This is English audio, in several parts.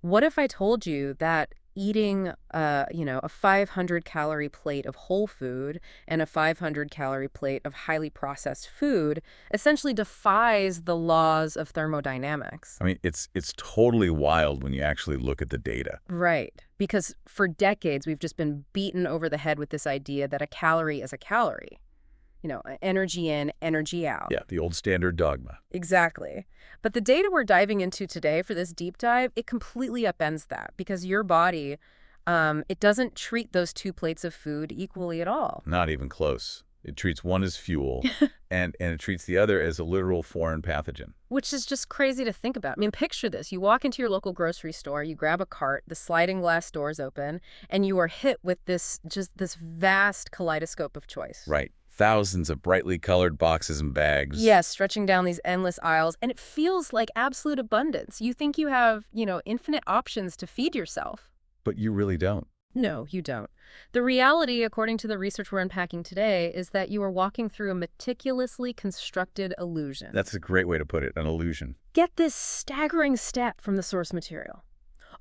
What if I told you that eating, a 500-calorie plate of whole food and a 500-calorie plate of highly processed food essentially defies the laws of thermodynamics? I mean, it's totally wild when you actually look at the data. Right. Because for decades, we've just been beaten over the head with this idea that a calorie is a calorie. Energy in, energy out. Yeah, the old standard dogma. Exactly. But the data we're diving into today for this deep dive, it completely upends that because your body, it doesn't treat those two plates of food equally at all. Not even close. It treats one as fuel, and it treats the other as a literal foreign pathogen. Which is just crazy to think about. I mean, picture this. You walk into your local grocery store, you grab a cart, the sliding glass doors open, and you are hit with this vast kaleidoscope of choice. Right. Thousands of brightly colored boxes and bags. Yes, stretching down these endless aisles, and it feels like absolute abundance. You think you have, infinite options to feed yourself. But you really don't. No, you don't. The reality, according to the research we're unpacking today, is that you are walking through a meticulously constructed illusion. That's a great way to put it, an illusion. Get this staggering stat from the source material.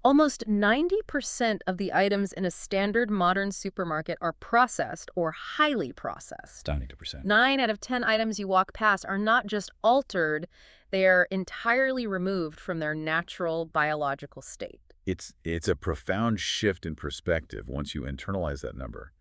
Almost 90% of the items in a standard modern supermarket are processed or highly processed. 90%. 9 out of 10 items you walk past are not just altered, they are entirely removed from their natural biological state. It's a profound shift in perspective once you internalize that number.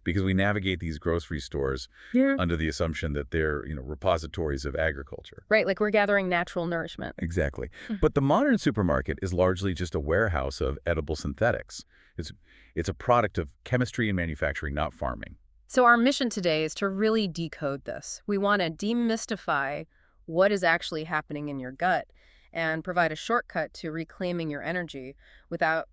Because we navigate these grocery stores under the assumption that they're, repositories of agriculture. Right, like we're gathering natural nourishment. Exactly. But the modern supermarket is largely just a warehouse of edible synthetics. It's a product of chemistry and manufacturing, not farming. So our mission today is to really decode this. We want to demystify what is actually happening in your gut and provide a shortcut to reclaiming your energy without,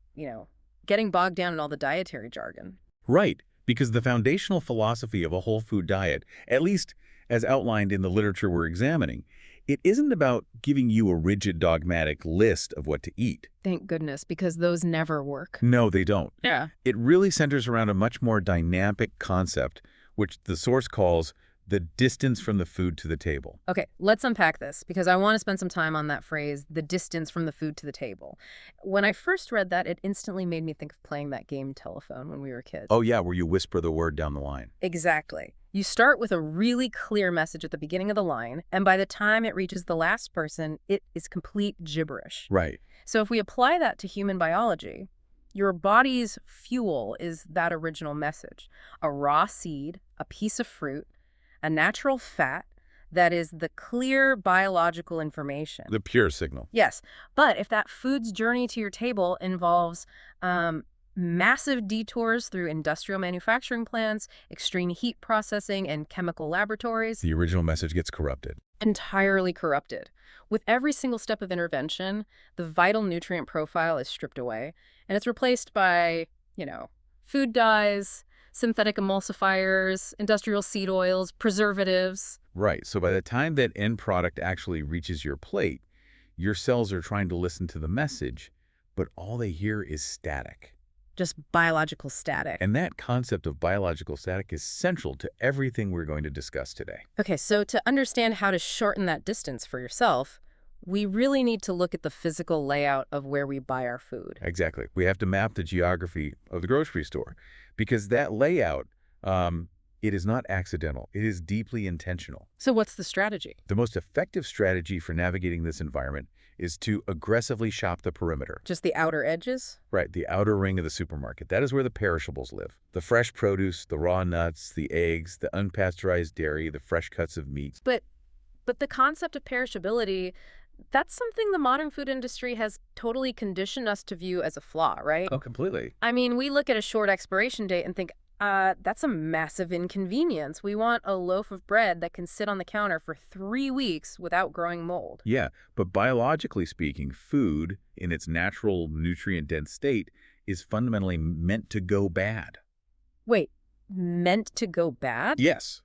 getting bogged down in all the dietary jargon. Right. Because the foundational philosophy of a whole food diet, at least as outlined in the literature we're examining, it isn't about giving you a rigid dogmatic list of what to eat. Thank goodness, because those never work. No, they don't. Yeah. It really centers around a much more dynamic concept, which the source calls the distance from the food to the table. Okay, let's unpack this, because I want to spend some time on that phrase, the distance from the food to the table. When I first read that, it instantly made me think of playing that game Telephone when we were kids. Oh yeah, where you whisper the word down the line. Exactly. You start with a really clear message at the beginning of the line, and by the time it reaches the last person, it is complete gibberish. Right. So if we apply that to human biology, your body's fuel is that original message. A raw seed, a piece of fruit, a natural fat that is the clear biological information. The pure signal. Yes, but if that food's journey to your table involves massive detours through industrial manufacturing plants, extreme heat processing, and chemical laboratories, The original message gets corrupted. entirely corrupted. With every single step of intervention, the vital nutrient profile is stripped away, and it's replaced by, food dyes, synthetic emulsifiers, industrial seed oils, preservatives. Right. So by the time that end product actually reaches your plate, your cells are trying to listen to the message, but all they hear is static. Just biological static. And that concept of biological static is central to everything we're going to discuss today. Okay, so to understand how to shorten that distance for yourself, we really need to look at the physical layout of where we buy our food. Exactly. We have to map the geography of the grocery store because that layout, it is not accidental. It is deeply intentional. So what's the strategy? The most effective strategy for navigating this environment is to aggressively shop the perimeter. Just the outer edges? Right, the outer ring of the supermarket. That is where the perishables live. The fresh produce, the raw nuts, the eggs, the unpasteurized dairy, the fresh cuts of meat. But the concept of perishability, that's something the modern food industry has totally conditioned us to view as a flaw, right? Oh, completely. I mean, we look at a short expiration date and think, that's a massive inconvenience. We want a loaf of bread that can sit on the counter for 3 weeks without growing mold. Yeah, but biologically speaking, food in its natural nutrient-dense state is fundamentally meant to go bad. Wait, meant to go bad? Yes.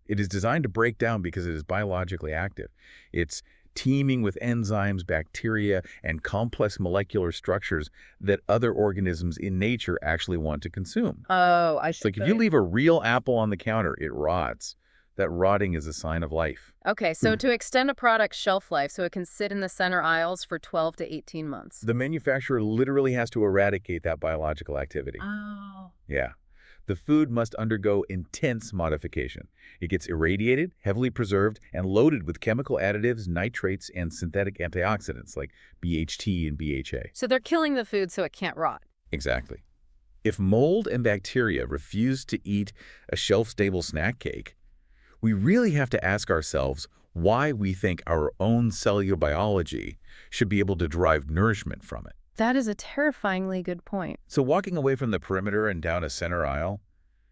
It is designed to break down because it is biologically active. It's teeming with enzymes, bacteria, and complex molecular structures that other organisms in nature actually want to consume. Oh, I It's see. like if you leave a real apple on the counter, it rots. that rotting is a sign of life. Okay, so to extend a product's shelf life so it can sit in the center aisles for 12 to 18 months. The manufacturer literally has to eradicate that biological activity. Oh. Yeah. The food must undergo intense modification. It gets irradiated, heavily preserved, and loaded with chemical additives, nitrates, and synthetic antioxidants like BHT and BHA. So they're killing the food so it can't rot. Exactly. If mold and bacteria refuse to eat a shelf-stable snack cake, we really have to ask ourselves why we think our own cellular biology should be able to derive nourishment from it. That is a terrifyingly good point. So walking away from the perimeter and down a center aisle,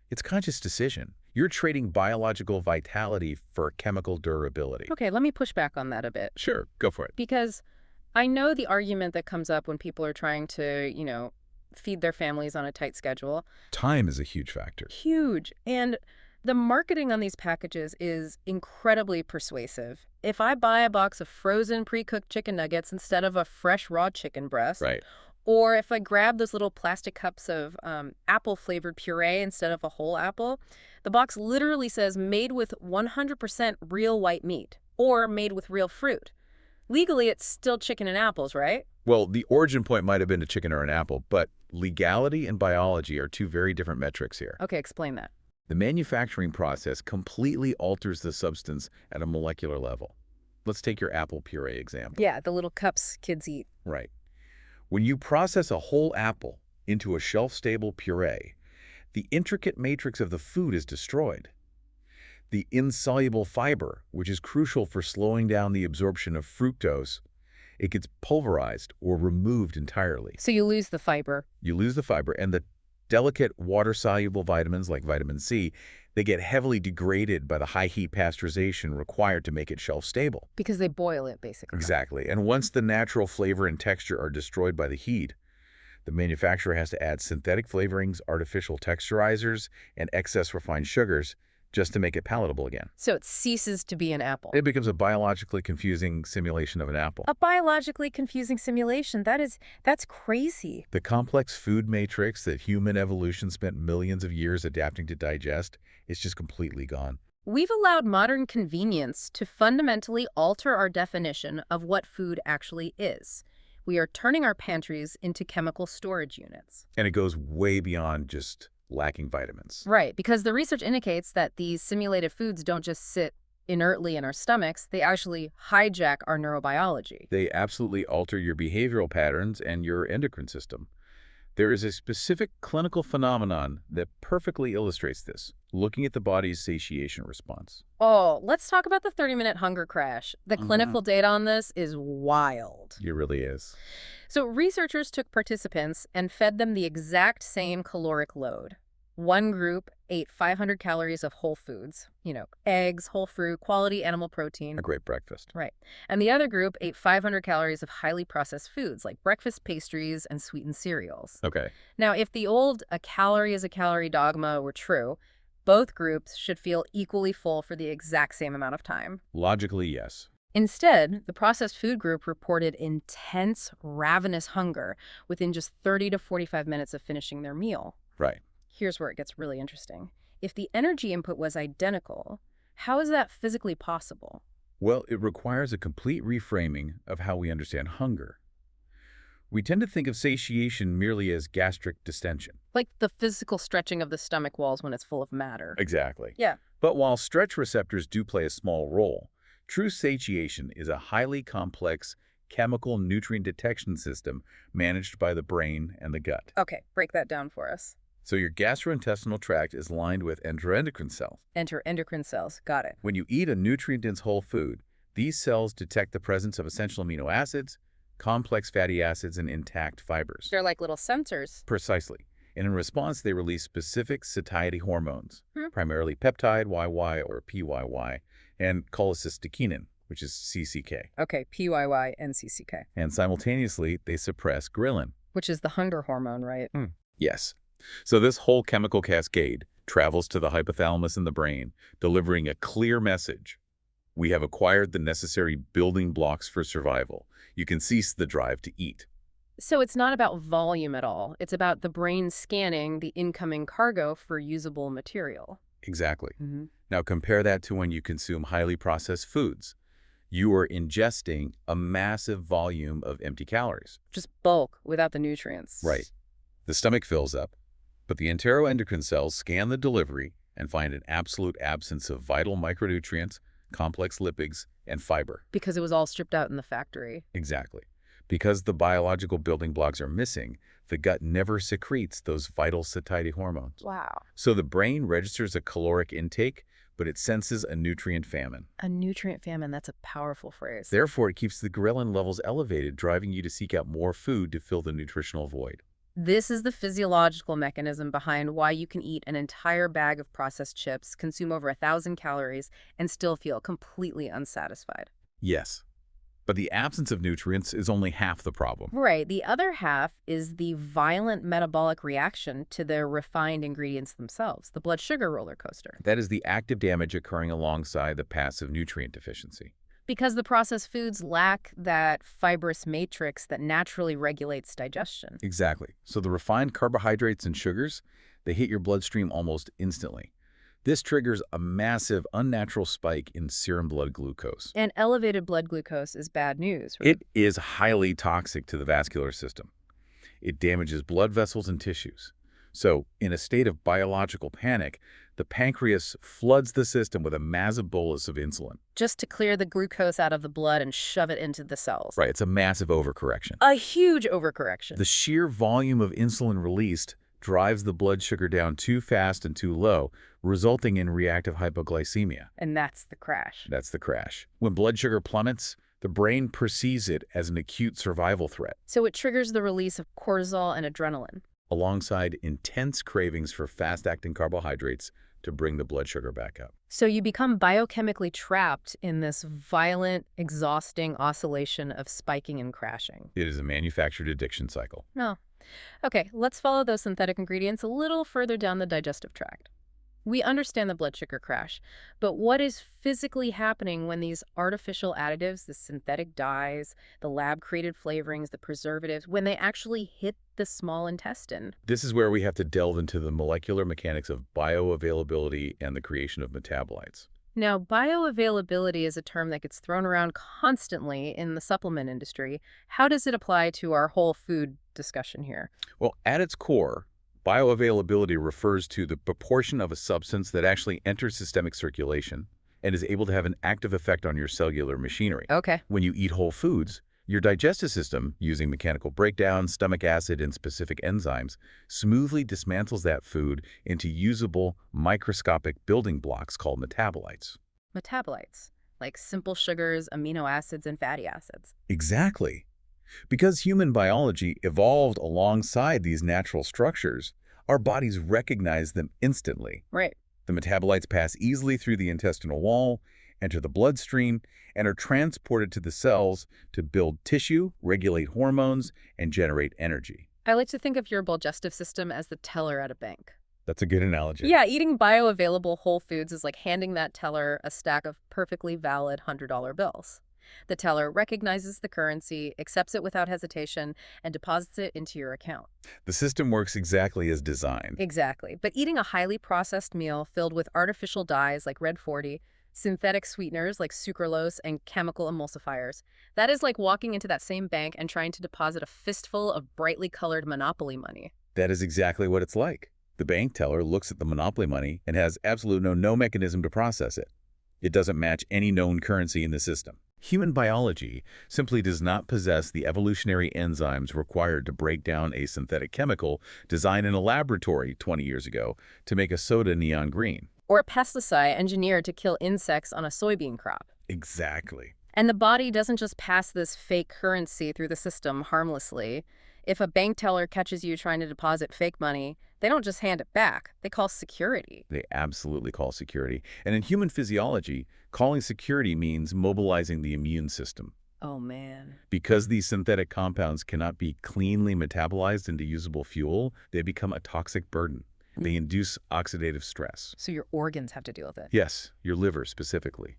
it's a conscious decision. You're trading biological vitality for chemical durability. Okay, let me push back on that a bit. Sure, go for it. Because I know the argument that comes up when people are trying to, feed their families on a tight schedule. Time is a huge factor. Huge. And the marketing on these packages is incredibly persuasive. If I buy a box of frozen pre-cooked chicken nuggets instead of a fresh raw chicken breast, Right. or if I grab those little plastic cups of apple-flavored puree instead of a whole apple, the box literally says made with 100% real white meat or made with real fruit. Legally, it's still chicken and apples, right? Well, the origin point might have been a chicken or an apple, but legality and biology are two very different metrics here. Okay, explain that. The manufacturing process completely alters the substance at a molecular level. Let's take your apple puree example. Yeah, the little cups kids eat. Right. When you process a whole apple into a shelf-stable puree, the intricate matrix of the food is destroyed. The insoluble fiber, which is crucial for slowing down the absorption of fructose, it gets pulverized or removed entirely. So you lose the fiber. You lose the fiber, and the delicate water-soluble vitamins like vitamin C, they get heavily degraded by the high heat pasteurization required to make it shelf-stable. Because they boil it, basically. Exactly. And once the natural flavor and texture are destroyed by the heat, the manufacturer has to add synthetic flavorings, artificial texturizers, and excess refined sugars just to make it palatable again. So it ceases to be an apple. It becomes a biologically confusing simulation of an apple. A biologically confusing simulation. That's crazy. The complex food matrix that human evolution spent millions of years adapting to digest is just completely gone. We've allowed modern convenience to fundamentally alter our definition of what food actually is. We are turning our pantries into chemical storage units. And it goes way beyond just lacking vitamins. Right, because the research indicates that these simulated foods don't just sit inertly in our stomachs, they actually hijack our neurobiology. They absolutely alter your behavioral patterns and your endocrine system. There is a specific clinical phenomenon that perfectly illustrates this, looking at the body's satiation response. Oh, let's talk about the 30-minute hunger crash. The clinical data on this is wild. It really is. So researchers took participants and fed them the exact same caloric load. One group ate 500 calories of whole foods, eggs, whole fruit, quality animal protein. A great breakfast. Right. And the other group ate 500 calories of highly processed foods like breakfast pastries and sweetened cereals. Okay. Now, if the old "a calorie is a calorie" dogma were true, both groups should feel equally full for the exact same amount of time. Logically, yes. Instead, the processed food group reported intense, ravenous hunger within just 30 to 45 minutes of finishing their meal. Right. Here's where it gets really interesting. If the energy input was identical, how is that physically possible? Well, it requires a complete reframing of how we understand hunger. We tend to think of satiation merely as gastric distension. Like the physical stretching of the stomach walls when it's full of matter. Exactly. Yeah. But while stretch receptors do play a small role, true satiation is a highly complex chemical nutrient detection system managed by the brain and the gut. Okay, break that down for us. So your gastrointestinal tract is lined with enteroendocrine cells. Enter endocrine cells. Got it. When you eat a nutrient-dense whole food, these cells detect the presence of essential amino acids, complex fatty acids, and intact fibers. They're like little sensors. Precisely. And in response, they release specific satiety hormones, primarily peptide, YY or PYY, and cholecystokinin, which is CCK. Okay, PYY and CCK. And simultaneously, they suppress ghrelin. Which is the hunger hormone, right? Yes. So this whole chemical cascade travels to the hypothalamus in the brain, delivering a clear message. We have acquired the necessary building blocks for survival. You can cease the drive to eat. So it's not about volume at all. It's about the brain scanning the incoming cargo for usable material. Exactly. Hmm. Now compare that to when you consume highly processed foods. You are ingesting a massive volume of empty calories. Just bulk without the Right. nutrients. The stomach fills up, but the enteroendocrine cells scan the delivery and find an absolute absence of vital micronutrients, complex lipids, and fiber. Because it was all stripped out in the factory. Exactly. Because the biological building blocks are missing, the gut never secretes those vital satiety hormones. Wow. So the brain registers a caloric intake, but it senses a nutrient famine. A nutrient famine, that's a powerful phrase. Therefore, it keeps the ghrelin levels elevated, driving you to seek out more food to fill the nutritional void. This is the physiological mechanism behind why you can eat an entire bag of processed chips, consume over 1,000 calories, and still feel completely unsatisfied. Yes, but the absence of nutrients is only half the problem. Right. The other half is the violent metabolic reaction to the refined ingredients themselves, the blood sugar roller coaster. That is the active damage occurring alongside the passive nutrient deficiency. Because the processed foods lack that fibrous matrix that naturally regulates digestion. Exactly. So the refined carbohydrates and sugars, they hit your bloodstream almost instantly. This triggers a massive unnatural spike in serum blood glucose. And elevated blood glucose is bad news, right? It is highly toxic to the vascular system. It damages blood vessels and tissues. So, in a state of biological panic, the pancreas floods the system with a massive bolus of insulin. Just to clear the glucose out of the blood and shove it into the cells. Right, it's a massive overcorrection. A huge overcorrection. The sheer volume of insulin released drives the blood sugar down too fast and too low, resulting in reactive hypoglycemia. And that's the crash. That's the crash. When blood sugar plummets, the brain perceives it as an acute survival threat, So it triggers the release of cortisol and adrenaline. alongside intense cravings for fast-acting carbohydrates to bring the blood sugar back up. So you become biochemically trapped in this violent, exhausting oscillation of spiking and crashing. It is a manufactured addiction cycle. No. Okay, let's follow those synthetic ingredients a little further down the digestive tract. We understand the blood sugar crash, but what is physically happening when these artificial additives, the synthetic dyes, the lab-created flavorings, the preservatives, when they actually hit the small intestine? This is where we have to delve into the molecular mechanics of bioavailability and the creation of metabolites. Now, bioavailability is a term that gets thrown around constantly in the supplement industry. How does it apply to our whole food discussion here? Well, at its core, bioavailability refers to the proportion of a substance that actually enters systemic circulation and is able to have an active effect on your cellular machinery. Okay. When you eat whole foods, your digestive system, using mechanical breakdown, stomach acid, and specific enzymes, smoothly dismantles that food into usable microscopic building blocks called metabolites. Metabolites, like simple sugars, amino acids, and fatty acids. Exactly. Because human biology evolved alongside these natural structures, our bodies recognize them instantly. Right. The metabolites pass easily through the intestinal wall, enter the bloodstream, and are transported to the cells to build tissue, regulate hormones, and generate energy. I like to think of your digestive system as the teller at a bank. That's a good analogy. Yeah, eating bioavailable whole foods is like handing that teller a stack of perfectly valid $100 bills. The teller recognizes the currency, accepts it without hesitation, and deposits it into your account. The system works exactly as designed. Exactly. But eating a highly processed meal filled with artificial dyes like Red 40, synthetic sweeteners like sucralose, and chemical emulsifiers, that is like walking into that same bank and trying to deposit a fistful of brightly colored Monopoly money. That is exactly what it's like. The bank teller looks at the monopoly money and has absolutely no mechanism to process it. It doesn't match any known currency in the system. Human biology simply does not possess the evolutionary enzymes required to break down a synthetic chemical designed in a laboratory 20 years ago to make a soda neon green. Or a pesticide engineered to kill insects on a soybean crop. Exactly. And the body doesn't just pass this fake currency through the system harmlessly. If a bank teller catches you trying to deposit fake money, they don't just hand it back. They call security. They absolutely call security. And in human physiology, calling security means mobilizing the immune system. Oh, man. Because these synthetic compounds cannot be cleanly metabolized into usable fuel, they become a toxic burden. They induce oxidative stress. So your organs have to deal with it. Yes, your liver specifically.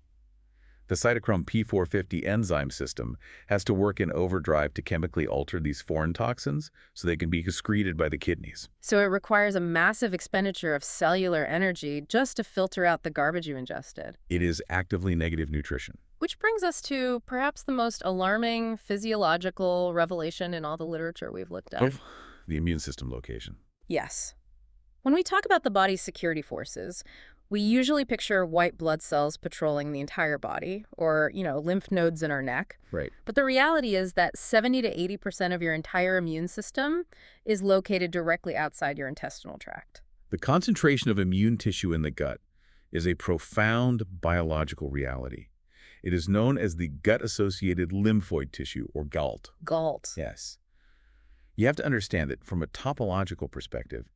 The cytochrome P450 enzyme system has to work in overdrive to chemically alter these foreign toxins so they can be excreted by the kidneys. So it requires a massive expenditure of cellular energy just to filter out the garbage you ingested. It is actively negative nutrition. Which brings us to perhaps the most alarming physiological revelation in all the literature we've looked at. The immune system location. Yes. When we talk about the body's security forces, we usually picture white blood cells patrolling the entire body, or, lymph nodes in our neck. Right. But the reality is that 70 to 80% of your entire immune system is located directly outside your intestinal tract. The concentration of immune tissue in the gut is a profound biological reality. It is known as the gut-associated lymphoid tissue, or GALT. GALT. Yes. You have to understand that from a topological perspective,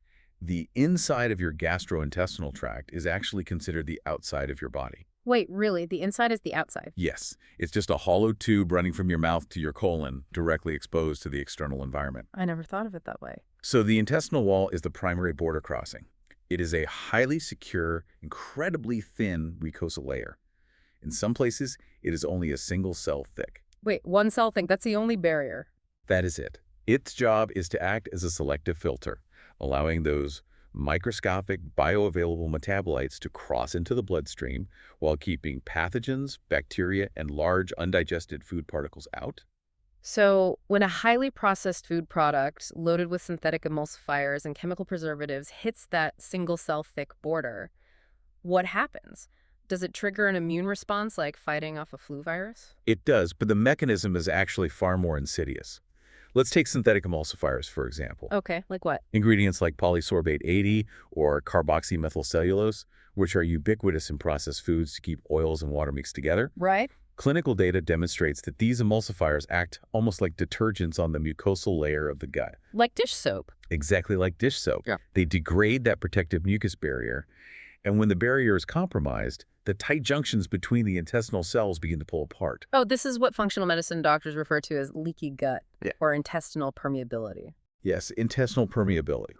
the inside of your gastrointestinal tract is actually considered the outside of your body. Wait, really? The inside is the outside? Yes, it's just a hollow tube running from your mouth to your colon, directly exposed to the external environment. I never thought of it that way. So the intestinal wall is the primary border crossing. It is a highly secure, incredibly thin mucosal layer. In some places, it is only a single cell thick. Wait, one cell thing, that's the only barrier. That is it. Its job is to act as a selective filter, allowing those microscopic bioavailable metabolites to cross into the bloodstream while keeping pathogens, bacteria, and large undigested food particles out. So when a highly processed food product loaded with synthetic emulsifiers and chemical preservatives hits that single-cell thick border, what happens? Does it trigger an immune response like fighting off a flu virus? It does, but the mechanism is actually far more insidious. Let's take synthetic emulsifiers, for example. Okay, like what? Ingredients like polysorbate 80 or carboxymethylcellulose, which are ubiquitous in processed foods to keep oils and water mixed together. Right? Clinical data demonstrates that these emulsifiers act almost like detergents on the mucosal layer of the gut. Like dish soap. Exactly like dish soap. Yeah. They degrade that protective mucus barrier, and when the barrier is compromised, the tight junctions between the intestinal cells begin to pull apart. Oh, this is what functional medicine doctors refer to as leaky gut Yeah. or intestinal permeability. Yes, intestinal permeability.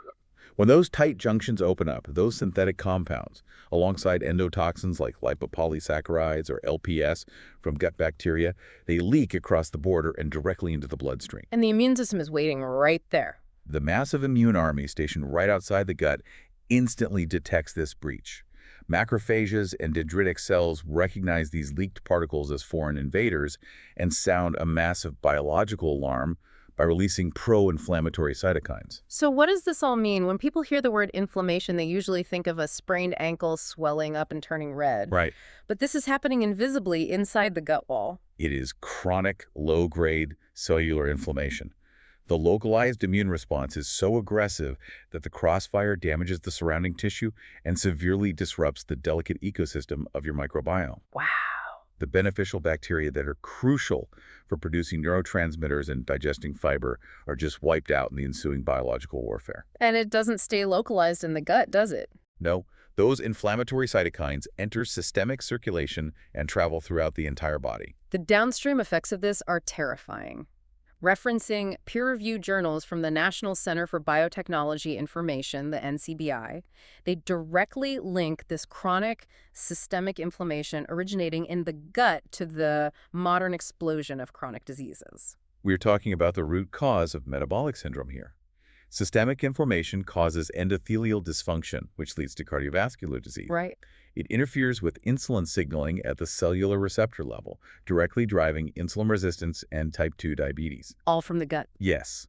When those tight junctions open up, those synthetic compounds, alongside endotoxins like lipopolysaccharides or LPS from gut bacteria, they leak across the border and directly into the bloodstream. And the immune system is waiting right there. The massive immune army stationed right outside the gut instantly detects this breach. Macrophages and dendritic cells recognize these leaked particles as foreign invaders and sound a massive biological alarm by releasing pro-inflammatory cytokines. So what does this all mean? When people hear the word inflammation, they usually think of a sprained ankle swelling up and turning red. Right. But this is happening invisibly inside the gut wall. It is chronic, low-grade cellular inflammation. The localized immune response is so aggressive that the crossfire damages the surrounding tissue and severely disrupts the delicate ecosystem of your microbiome. Wow. The beneficial bacteria that are crucial for producing neurotransmitters and digesting fiber are just wiped out in the ensuing biological warfare. And it doesn't stay localized in the gut, does it? No, those inflammatory cytokines enter systemic circulation and travel throughout the entire body. The downstream effects of this are terrifying. Referencing peer-reviewed journals from the National Center for Biotechnology Information, the NCBI, they directly link this chronic systemic inflammation originating in the gut to the modern explosion of chronic diseases. We're talking about the root cause of metabolic syndrome here. Systemic inflammation causes endothelial dysfunction, which leads to cardiovascular disease. Right. It interferes with insulin signaling at the cellular receptor level, directly driving insulin resistance and type 2 diabetes. All from the gut. Yes.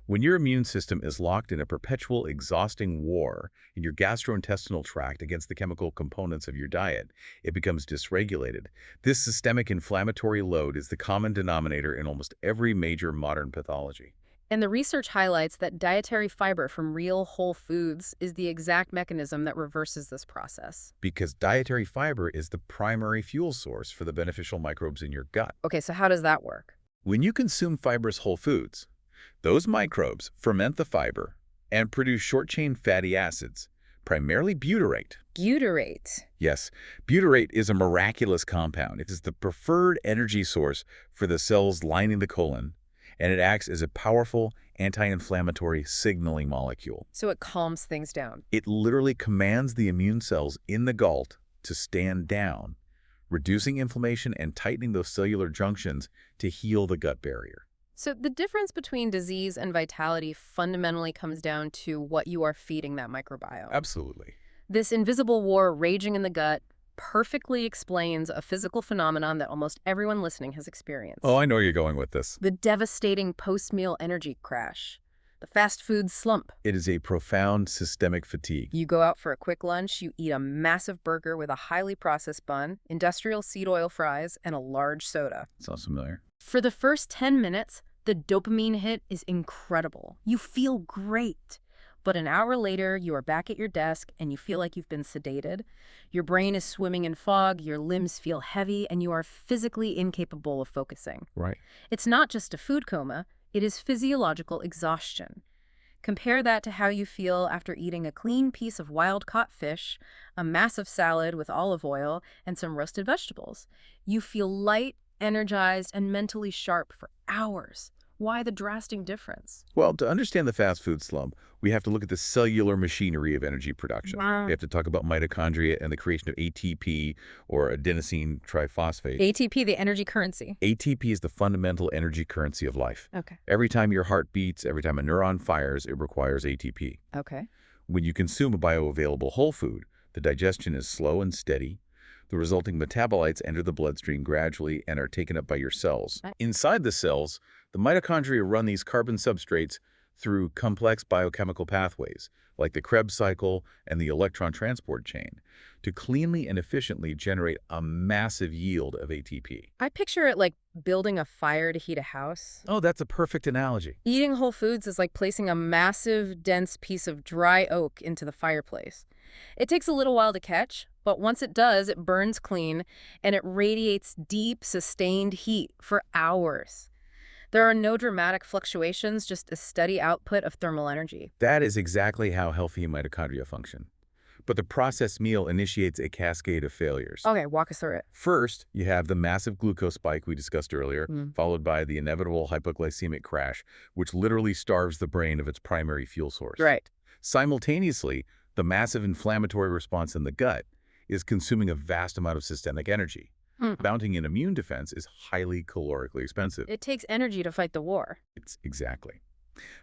When your immune system is locked in a perpetual, exhausting war in your gastrointestinal tract against the chemical components of your diet, it becomes dysregulated. This systemic inflammatory load is the common denominator in almost every major modern pathology. And the research highlights that dietary fiber from real whole foods is the exact mechanism that reverses this process. Because dietary fiber is the primary fuel source for the beneficial microbes in your gut. Okay, so how does that work? When you consume fibrous whole foods, those microbes ferment the fiber and produce short-chain fatty acids, primarily butyrate. Butyrate. Yes, butyrate is a miraculous compound. It is the preferred energy source for the cells lining the colon, and it acts as a powerful anti-inflammatory signaling molecule. So it calms things down. It literally commands the immune cells in the GALT to stand down, reducing inflammation and tightening those cellular junctions to heal the gut barrier. So the difference between disease and vitality fundamentally comes down to what you are feeding that microbiome. Absolutely. This invisible war raging in the gut perfectly explains a physical phenomenon that almost everyone listening has Oh, experienced. I know where you're going with this. The devastating post-meal energy crash. The fast food slump. It is a profound systemic fatigue. You go out for a quick lunch, you eat a massive burger with a highly processed bun, industrial seed oil fries, and a large soda. Sounds familiar. For the first 10 minutes, the dopamine hit is incredible. You feel great. But an hour later, you are back at your desk and you feel like you've been sedated. Your brain is swimming in fog, your limbs feel heavy, and you are physically incapable of focusing. Right. It's not just a food coma, it is physiological exhaustion. Compare that to how you feel after eating a clean piece of wild-caught fish, a massive salad with olive oil, and some roasted vegetables. You feel light, energized, and mentally sharp for hours. Why the drastic difference? Well, to understand the fast food slump, we have to look at the cellular machinery of energy production. Wow. We have to talk about mitochondria and the creation of ATP, or adenosine triphosphate. ATP, the energy currency. ATP is the fundamental energy currency of life. Okay. Every time your heart beats, every time a neuron fires, it requires ATP. Okay. When you consume a bioavailable whole food, the digestion is slow and steady. The resulting metabolites enter the bloodstream gradually and are taken up by your cells. Right. Inside the cells, the mitochondria run these carbon substrates through complex biochemical pathways, like the Krebs cycle and the electron transport chain, to cleanly and efficiently generate a massive yield of ATP. I picture it like building a fire to heat a house. Oh, that's a perfect analogy. Eating whole foods is like placing a massive, dense piece of dry oak into the fireplace. It takes a little while to catch, but once it does, it burns clean and it radiates deep, sustained heat for hours. There are no dramatic fluctuations, just a steady output of thermal energy. That is exactly how healthy mitochondria function. But the processed meal initiates a cascade of failures. Okay, walk us through it. First, you have the massive glucose spike we discussed earlier, Mm. followed by the inevitable hypoglycemic crash, which literally starves the brain of its primary fuel source. Right. Simultaneously, the massive inflammatory response in the gut is consuming a vast amount of systemic energy. Mm. Mounting an immune defense is highly calorically expensive. It takes energy to fight the war. It's exactly.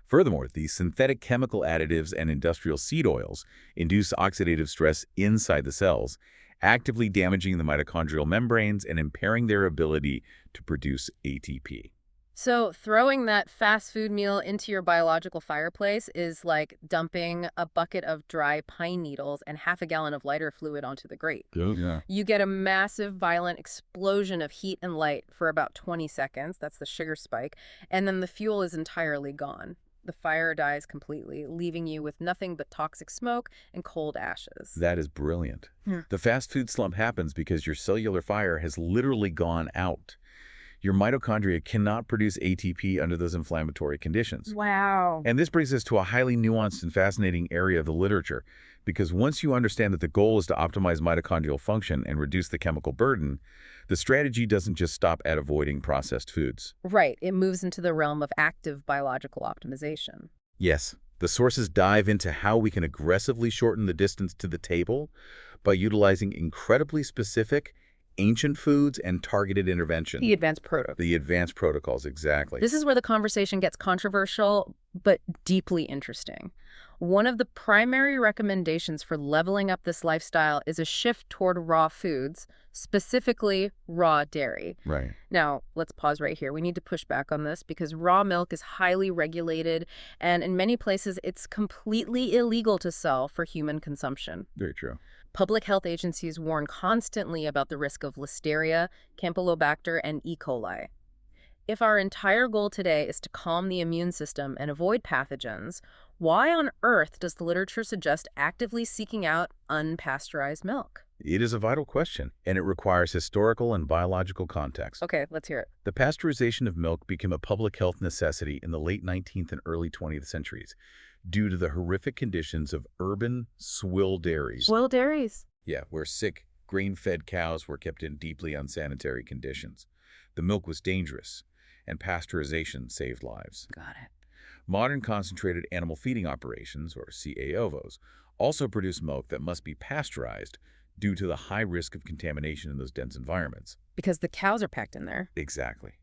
Furthermore, the synthetic chemical additives and industrial seed oils induce oxidative stress inside the cells, actively damaging the mitochondrial membranes and impairing their ability to produce ATP. So throwing that fast food meal into your biological fireplace is like dumping a bucket of dry pine needles and half a gallon of lighter fluid onto the grate. Yeah. You get a massive, violent explosion of heat and light for about 20 seconds. That's the sugar spike. And then the fuel is entirely gone. The fire dies completely, leaving you with nothing but toxic smoke and cold ashes. That is brilliant. Yeah. The fast food slump happens because your cellular fire has literally gone out. Your mitochondria cannot produce ATP under those inflammatory conditions. Wow. And this brings us to a highly nuanced and fascinating area of the literature, because once you understand that the goal is to optimize mitochondrial function and reduce the chemical burden, the strategy doesn't just stop at avoiding processed foods. Right. It moves into the realm of active biological optimization. Yes, the sources dive into how we can aggressively shorten the distance to the table by utilizing incredibly specific, ancient foods and targeted intervention. The advanced protocol. The advanced protocols, exactly. This is where the conversation gets controversial, but deeply interesting. One of the primary recommendations for leveling up this lifestyle is a shift toward raw foods, specifically raw dairy. Right. Now, let's pause right here. We need to push back on this because raw milk is highly regulated, and in many places, it's completely illegal to sell for human consumption. Very true. Public health agencies warn constantly about the risk of listeria, campylobacter, and E. coli. If our entire goal today is to calm the immune system and avoid pathogens, why on earth does the literature suggest actively seeking out unpasteurized milk? It is a vital question, and it requires historical and biological context. Okay, let's hear it. The pasteurization of milk became a public health necessity in the late 19th and early 20th centuries due to the horrific conditions of urban swill dairies. Swill dairies. Yeah, where sick, grain-fed cows were kept in deeply unsanitary conditions. The milk was dangerous, and pasteurization saved lives. Got it. Modern concentrated animal feeding operations, or CAOVOs, also produce milk that must be pasteurized due to the high risk of contamination in those dense environments. Because the cows are packed in there. Exactly.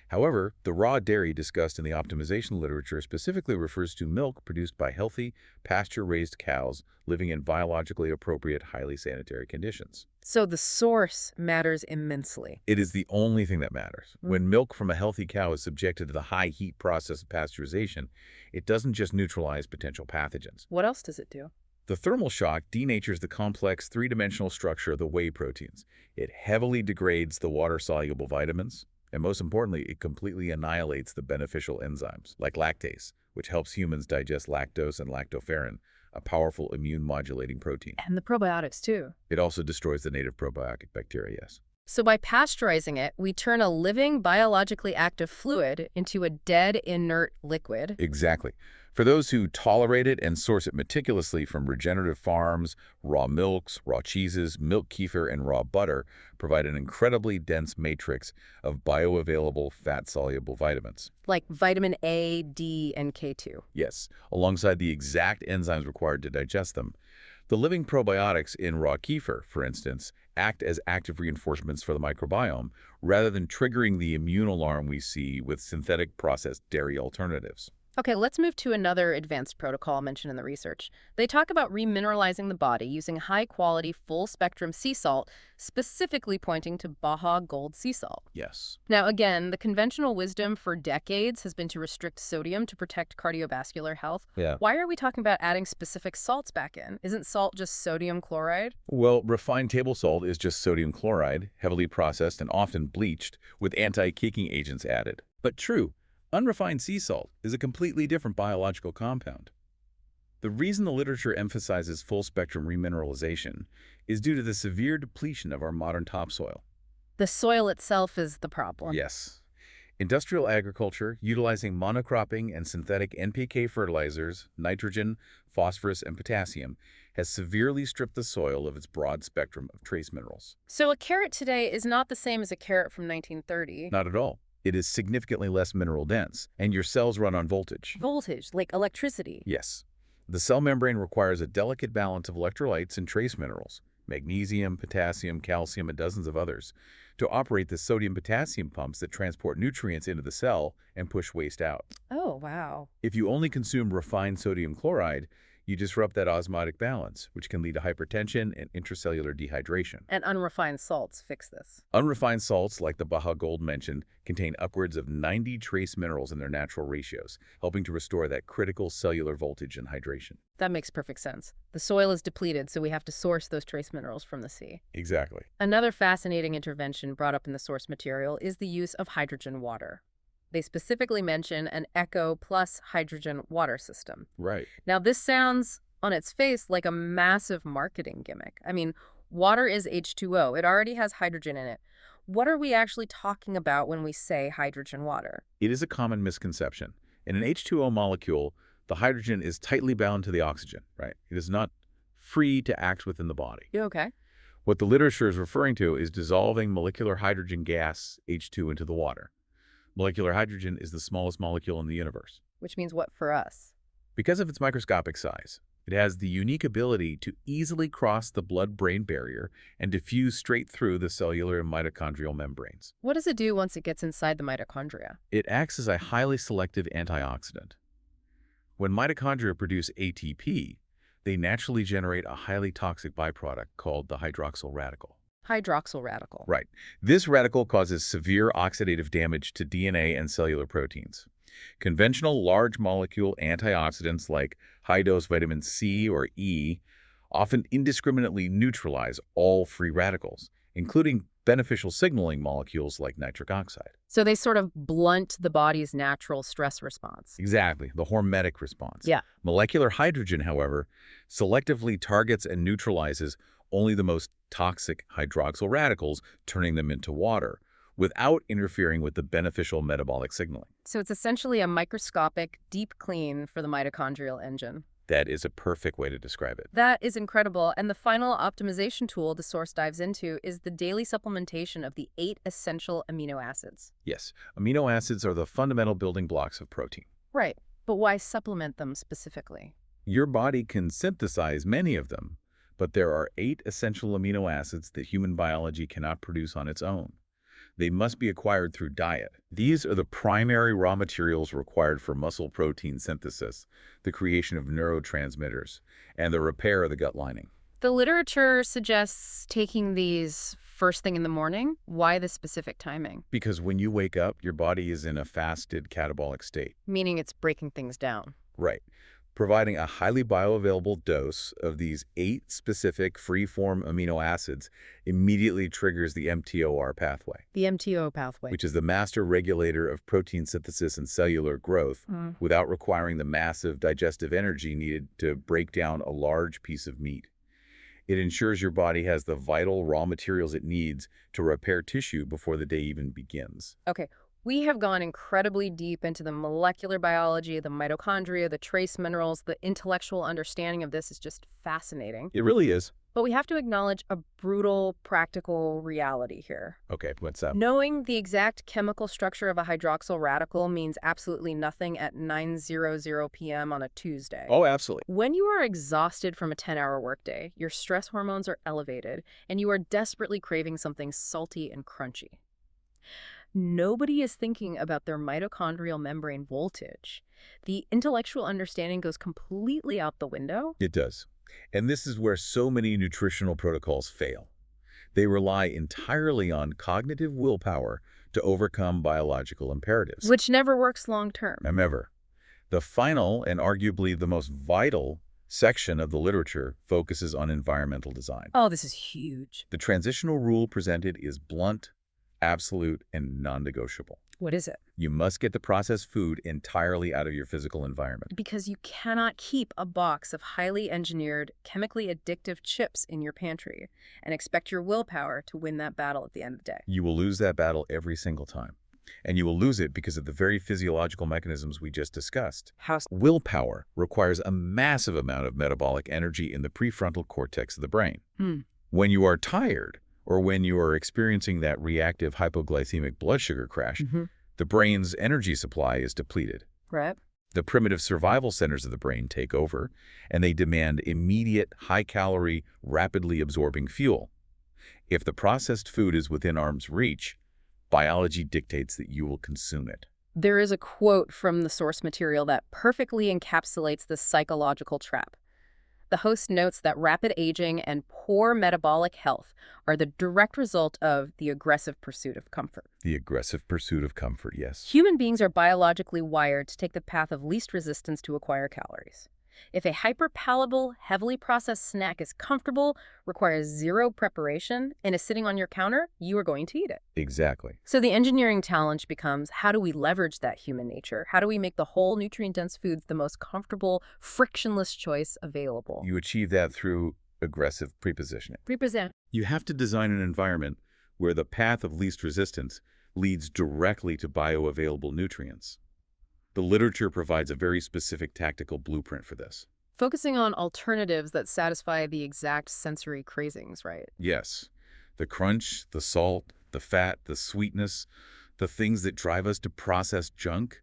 However, the raw dairy discussed in the optimization literature specifically refers to milk produced by healthy, pasture-raised cows living in biologically appropriate, highly sanitary conditions. So the source matters immensely. It is the only thing that matters. When milk from a healthy cow is subjected to the high heat process of pasteurization, it doesn't just neutralize potential pathogens. What else does it do? The thermal shock denatures the complex three-dimensional structure of the whey proteins. It heavily degrades the water-soluble vitamins, and most importantly, it completely annihilates the beneficial enzymes, like lactase, which helps humans digest lactose and lactoferrin, a powerful immune-modulating protein. And the probiotics, too. It also destroys the native probiotic bacteria, yes. So by pasteurizing it, we turn a living, biologically active fluid into a dead, inert liquid. Exactly. For those who tolerate it and source it meticulously from regenerative farms, raw milks, raw cheeses, milk kefir, and raw butter provide an incredibly dense matrix of bioavailable fat-soluble vitamins. Like vitamin A, D, and K2. Yes, alongside the exact enzymes required to digest them. The living probiotics in raw kefir, for instance, act as active reinforcements for the microbiome rather than triggering the immune alarm we see with synthetic processed dairy alternatives. Okay, let's move to another advanced protocol mentioned in the research. They talk about remineralizing the body using high-quality, full-spectrum sea salt, specifically pointing to Baja Gold sea salt. Yes. Now, again, the conventional wisdom for decades has been to restrict sodium to protect cardiovascular health. Yeah. Why are we talking about adding specific salts back in? Isn't salt just sodium chloride? Well, refined table salt is just sodium chloride, heavily processed and often bleached, with anti-caking agents added. But true, unrefined sea salt is a completely different biological compound. The reason the literature emphasizes full-spectrum remineralization is due to the severe depletion of our modern topsoil. The soil itself is the problem. Yes. Industrial agriculture, utilizing monocropping and synthetic NPK fertilizers, nitrogen, phosphorus, and potassium, has severely stripped the soil of its broad spectrum of trace minerals. So a carrot today is not the same as a carrot from 1930. Not at all. It is significantly less mineral dense, and your cells run on voltage. Voltage, like electricity. Yes. The cell membrane requires a delicate balance of electrolytes and trace minerals, magnesium, potassium, calcium, and dozens of others, to operate the sodium-potassium pumps that transport nutrients into the cell and push waste out. Oh, wow. If you only consume refined sodium chloride, you disrupt that osmotic balance, which can lead to hypertension and intracellular dehydration. And unrefined salts fix this. Unrefined salts, like the Baja Gold mentioned, contain upwards of 90 trace minerals in their natural ratios, helping to restore that critical cellular voltage and hydration. That makes perfect sense. The soil is depleted, so we have to source those trace minerals from the sea. Exactly. Another fascinating intervention brought up in the source material is the use of hydrogen water. They specifically mention an eco plus hydrogen water system. Right. Now, this sounds on its face like a massive marketing gimmick. I mean, water is H2O. It already has hydrogen in it. What are we actually talking about when we say hydrogen water? It is a common misconception. In an H2O molecule, the hydrogen is tightly bound to the oxygen, right? It is not free to act within the body. You okay? What the literature is referring to is dissolving molecular hydrogen gas, H2, into the water. Molecular hydrogen is the smallest molecule in the universe. Which means what for us? Because of its microscopic size, it has the unique ability to easily cross the blood-brain barrier and diffuse straight through the cellular and mitochondrial membranes. What does it do once it gets inside the mitochondria? It acts as a highly selective antioxidant. When mitochondria produce ATP, they naturally generate a highly toxic byproduct called the hydroxyl radical. Hydroxyl radical. Right. This radical causes severe oxidative damage to DNA and cellular proteins. Conventional large molecule antioxidants like high-dose vitamin C or E often indiscriminately neutralize all free radicals, including beneficial signaling molecules like nitric oxide. So they sort of blunt the body's natural stress response. Exactly, the hormetic response. Yeah. Molecular hydrogen, however, selectively targets and neutralizes only the most toxic hydroxyl radicals, turning them into water, without interfering with the beneficial metabolic signaling. So it's essentially a microscopic, deep clean for the mitochondrial engine. That is a perfect way to describe it. That is incredible. And the final optimization tool the source dives into is the daily supplementation of the 8 essential amino acids. Yes, amino acids are the fundamental building blocks of protein. Right. But why supplement them specifically? Your body can synthesize many of them, But there are 8 essential amino acids that human biology cannot produce on its own. They must be acquired through diet. These are the primary raw materials required for muscle protein synthesis, the creation of neurotransmitters, and the repair of the gut lining. The literature suggests taking these first thing in the morning. Why the specific timing? Because when you wake up, your body is in a fasted catabolic state. Meaning it's breaking things down. Right. Providing a highly bioavailable dose of these 8 specific free-form amino acids immediately triggers the mTOR pathway, The MTO pathway. which is the master regulator of protein synthesis and cellular growth without requiring the massive digestive energy needed to break down a large piece of meat. It ensures your body has the vital raw materials it needs to repair tissue before the day even begins. Okay, we have gone incredibly deep into the molecular biology, the mitochondria, the trace minerals. The intellectual understanding of this is just fascinating. It really is. But we have to acknowledge a brutal, practical reality here. Okay, what's up? Knowing the exact chemical structure of a hydroxyl radical means absolutely nothing at 9:00 p.m. on a Tuesday. Oh, absolutely. When you are exhausted from a 10-hour workday, your stress hormones are elevated, and you are desperately craving something salty and crunchy. Nobody is thinking about their mitochondrial membrane voltage. The intellectual understanding goes completely out the window. It does. And this is where so many nutritional protocols fail. They rely entirely on cognitive willpower to overcome biological imperatives. Which never works long term. However, the final and arguably the most vital section of the literature focuses on environmental design. Oh, this is huge. The transitional rule presented is blunt, absolute, and non-negotiable. What is it? You must get the processed food entirely out of your physical environment. Because you cannot keep a box of highly engineered, chemically addictive chips in your pantry and expect your willpower to win that battle at the end of the day. You will lose that battle every single time. And you will lose it because of the very physiological mechanisms we just discussed. How? Willpower requires a massive amount of metabolic energy in the prefrontal cortex of the brain. When you are tired, or when you are experiencing that reactive hypoglycemic blood sugar crash, the brain's energy supply is depleted. Right. The primitive survival centers of the brain take over, and they demand immediate, high-calorie, rapidly absorbing fuel. If the processed food is within arm's reach, biology dictates that you will consume it. There is a quote from the source material that perfectly encapsulates this psychological trap. The host notes that rapid aging and poor metabolic health are the direct result of the aggressive pursuit of comfort. The aggressive pursuit of comfort, yes. Human beings are biologically wired to take the path of least resistance to acquire calories. If a hyper-palatable, heavily processed snack is comfortable, requires zero preparation, and is sitting on your counter, you are going to eat it. Exactly. So the engineering challenge becomes, how do we leverage that human nature? How do we make the whole nutrient-dense foods the most comfortable, frictionless choice available? You achieve that through aggressive prepositioning. Represent. You have to design an environment where the path of least resistance leads directly to bioavailable nutrients. The literature provides a very specific tactical blueprint for this. Focusing on alternatives that satisfy the exact sensory cravings, right? Yes, the crunch, the salt, the fat, the sweetness, the things that drive us to process junk,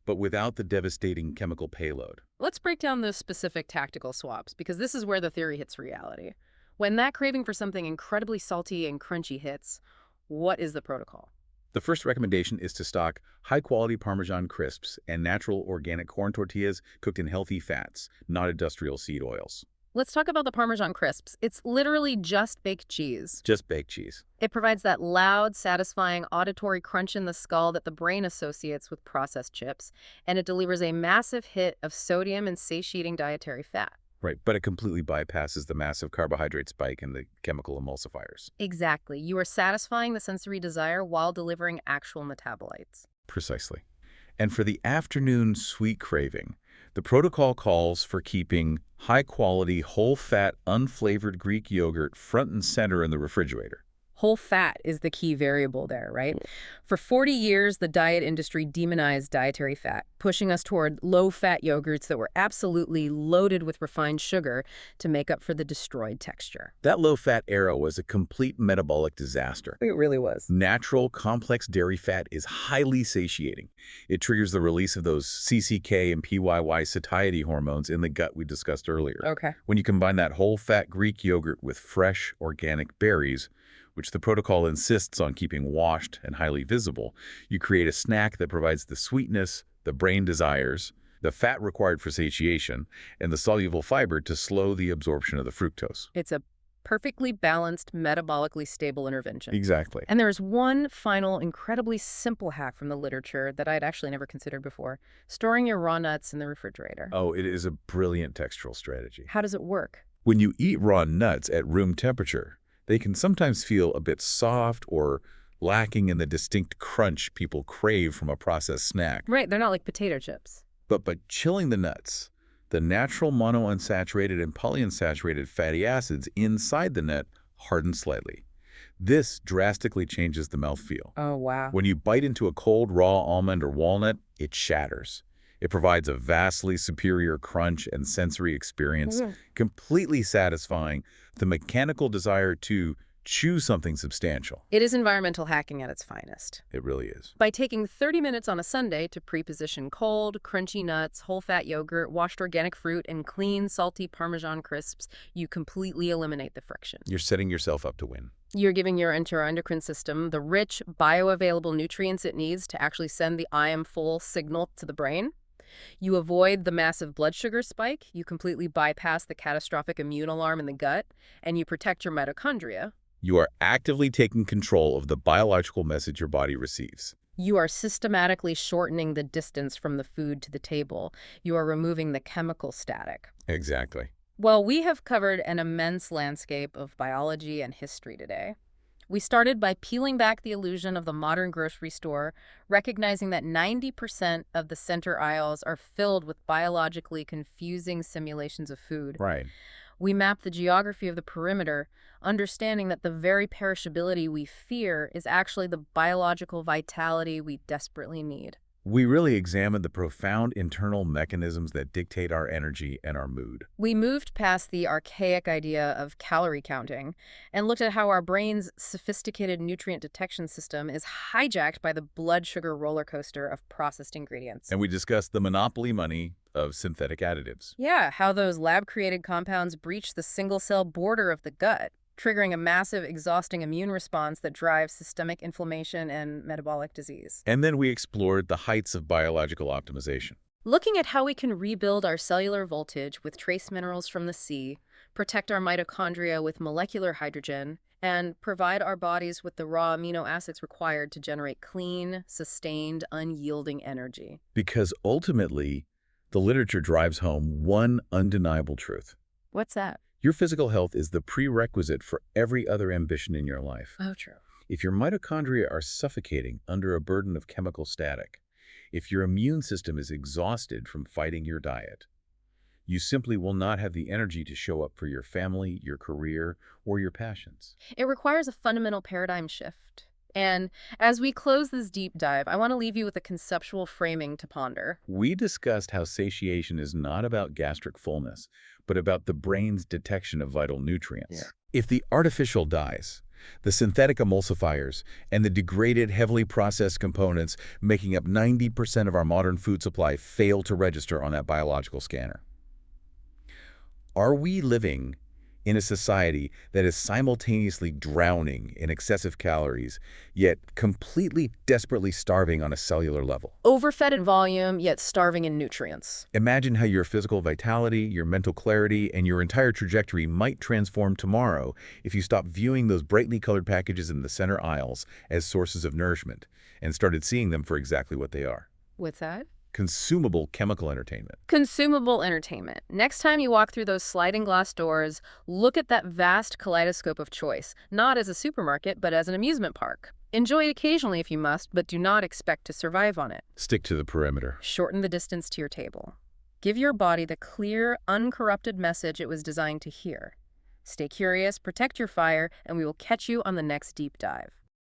but without the devastating chemical payload. Let's break down those specific tactical swaps, because this is where the theory hits reality. When that craving for something incredibly salty and crunchy hits, what is the protocol? The first recommendation is to stock high-quality Parmesan crisps and natural organic corn tortillas cooked in healthy fats, not industrial seed oils. Let's talk about the Parmesan crisps. It's literally just baked cheese. Just baked cheese. It provides that loud, satisfying auditory crunch in the skull that the brain associates with processed chips, and it delivers a massive hit of sodium and satiating dietary fat. Right, but it completely bypasses the massive carbohydrate spike and the chemical emulsifiers. Exactly. You are satisfying the sensory desire while delivering actual metabolites. Precisely. And for the afternoon sweet craving, the protocol calls for keeping high-quality, whole-fat, unflavored Greek yogurt front and center in the refrigerator. Whole fat is the key variable there, right? For 40 years, the diet industry demonized dietary fat, pushing us toward low-fat yogurts that were absolutely loaded with refined sugar to make up for the destroyed texture. That low-fat era was a complete metabolic disaster. It really was. Natural, complex dairy fat is highly satiating. It triggers the release of those CCK and PYY satiety hormones in the gut we discussed earlier. Okay. When you combine that whole-fat Greek yogurt with fresh, organic berries, which the protocol insists on keeping washed and highly visible, you create a snack that provides the sweetness the brain desires, the fat required for satiation, and the soluble fiber to slow the absorption of the fructose. It's a perfectly balanced, metabolically stable intervention. Exactly. And there's one final, incredibly simple hack from the literature that I'd actually never considered before: storing your raw nuts in the refrigerator. Oh, it is a brilliant textural strategy. How does it work? When you eat raw nuts at room temperature, they can sometimes feel a bit soft or lacking in the distinct crunch people crave from a processed snack. Right, they're not like potato chips. But by chilling the nuts, the natural monounsaturated and polyunsaturated fatty acids inside the nut harden slightly. This drastically changes the mouthfeel. Oh, wow. When you bite into a cold, raw almond or walnut, it shatters. It provides a vastly superior crunch and sensory experience, completely satisfying the mechanical desire to chew something substantial. It is environmental hacking at its finest. It really is. By taking 30 minutes on a Sunday to pre-position cold, crunchy nuts, whole-fat yogurt, washed organic fruit, and clean, salty Parmesan crisps, you completely eliminate the friction. You're setting yourself up to win. You're giving your entire endocrine system the rich, bioavailable nutrients it needs to actually send the I am full signal to the brain. You avoid the massive blood sugar spike, you completely bypass the catastrophic immune alarm in the gut, and you protect your mitochondria. You are actively taking control of the biological message your body receives. You are systematically shortening the distance from the food to the table. You are removing the chemical static. Exactly. Well, we have covered an immense landscape of biology and history today. We started by peeling back the illusion of the modern grocery store, recognizing that 90% of the center aisles are filled with biologically confusing simulations of food. Right. We mapped the geography of the perimeter, understanding that the very perishability we fear is actually the biological vitality we desperately need. We really examined the profound internal mechanisms that dictate our energy and our mood. We moved past the archaic idea of calorie counting and looked at how our brain's sophisticated nutrient detection system is hijacked by the blood sugar roller coaster of processed ingredients. And we discussed the monopoly money of synthetic additives. Yeah, how those lab-created compounds breach the single-cell border of the gut, triggering a massive, exhausting immune response that drives systemic inflammation and metabolic disease. And then we explored the heights of biological optimization. Looking at how we can rebuild our cellular voltage with trace minerals from the sea, protect our mitochondria with molecular hydrogen, and provide our bodies with the raw amino acids required to generate clean, sustained, unyielding energy. Because ultimately, the literature drives home one undeniable truth. What's that? Your physical health is the prerequisite for every other ambition in your life. Oh, true. If your mitochondria are suffocating under a burden of chemical static, if your immune system is exhausted from fighting your diet, you simply will not have the energy to show up for your family, your career, or your passions. It requires a fundamental paradigm shift. And as we close this deep dive, I want to leave you with a conceptual framing to ponder. We discussed how satiation is not about gastric fullness, but about the brain's detection of vital nutrients. Yeah. If the artificial dyes, the synthetic emulsifiers, and the degraded, heavily processed components making up 90% of our modern food supply fail to register on that biological scanner, are we living in a society that is simultaneously drowning in excessive calories, yet completely desperately starving on a cellular level? Overfed in volume, yet starving in nutrients. Imagine how your physical vitality, your mental clarity, and your entire trajectory might transform tomorrow if you stopped viewing those brightly colored packages in the center aisles as sources of nourishment and started seeing them for exactly what they are. What's that? Consumable chemical entertainment. Consumable entertainment. Next time you walk through those sliding glass doors, look at that vast kaleidoscope of choice, not as a supermarket, but as an amusement park. Enjoy it occasionally if you must, but do not expect to survive on it. Stick to the perimeter. Shorten the distance to your table. Give your body the clear, uncorrupted message it was designed to hear. Stay curious, protect your fire, and we will catch you on the next deep dive.